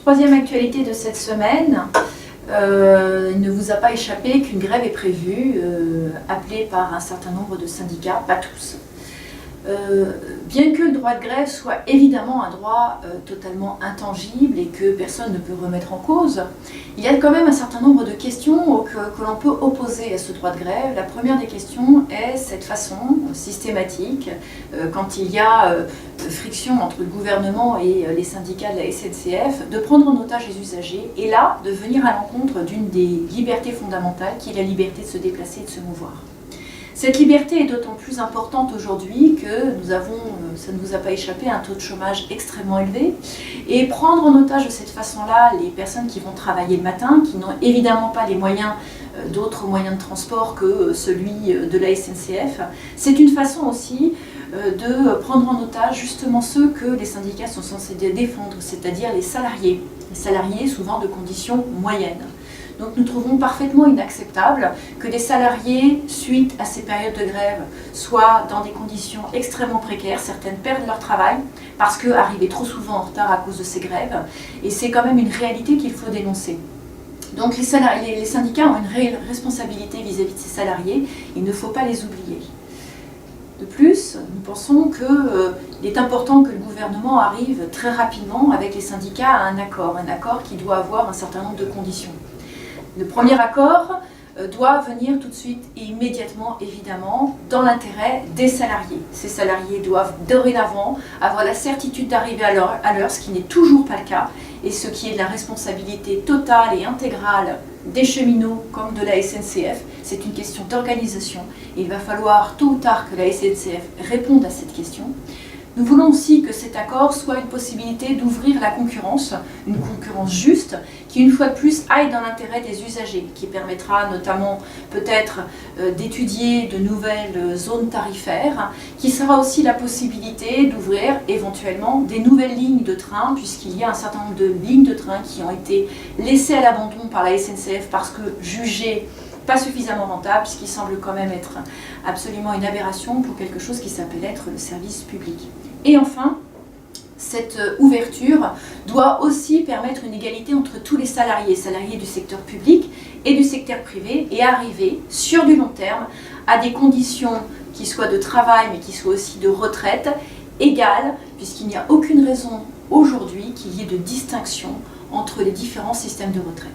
Troisième actualité de cette semaine, il ne vous a pas échappé qu'une grève est prévue, appelée par un certain nombre de syndicats, pas tous. Bien que le droit de grève soit évidemment un droit totalement intangible et que personne ne peut remettre en cause, il y a quand même un certain nombre de questions que l'on peut opposer à ce droit de grève. La première des questions est cette façon systématique, quand il y a friction entre le gouvernement et les syndicats de la SNCF, de prendre en otage les usagers et là de venir à l'encontre d'une des libertés fondamentales qui est la liberté de se déplacer et de se mouvoir. Cette liberté est d'autant plus importante aujourd'hui que nous avons, ça ne vous a pas échappé, un taux de chômage extrêmement élevé. Et prendre en otage de cette façon-là les personnes qui vont travailler le matin, qui n'ont évidemment pas les moyens, d'autres moyens de transport que celui de la SNCF, c'est une façon aussi de prendre en otage justement ceux que les syndicats sont censés défendre, c'est-à-dire les salariés souvent de conditions moyennes. Donc nous trouvons parfaitement inacceptable que les salariés, suite à ces périodes de grève, soient dans des conditions extrêmement précaires. Certaines perdent leur travail parce qu'arrivent trop souvent en retard à cause de ces grèves. Et c'est quand même une réalité qu'il faut dénoncer. Donc les syndicats ont une réelle responsabilité vis-à-vis de ces salariés. Il ne faut pas les oublier. De plus, nous pensons qu'il est important que le gouvernement arrive très rapidement avec les syndicats à un accord qui doit avoir un certain nombre de conditions. Le premier accord doit venir tout de suite et immédiatement, évidemment, dans l'intérêt des salariés. Ces salariés doivent dorénavant avoir la certitude d'arriver à l'heure, ce qui n'est toujours pas le cas, et ce qui est de la responsabilité totale et intégrale des cheminots comme de la SNCF. C'est une question d'organisation, et il va falloir tôt ou tard que la SNCF réponde à cette question. Nous voulons aussi que cet accord soit une possibilité d'ouvrir la concurrence, une concurrence juste, qui une fois de plus aille dans l'intérêt des usagers, qui permettra notamment peut-être d'étudier de nouvelles zones tarifaires, qui sera aussi la possibilité d'ouvrir éventuellement des nouvelles lignes de train, puisqu'il y a un certain nombre de lignes de train qui ont été laissées à l'abandon par la SNCF parce que jugées pas suffisamment rentable, ce qui semble quand même être absolument une aberration pour quelque chose qui s'appelle être le service public. Et enfin, cette ouverture doit aussi permettre une égalité entre tous les salariés du secteur public et du secteur privé, et arriver sur du long terme à des conditions qui soient de travail mais qui soient aussi de retraite égales, puisqu'il n'y a aucune raison aujourd'hui qu'il y ait de distinction entre les différents systèmes de retraite.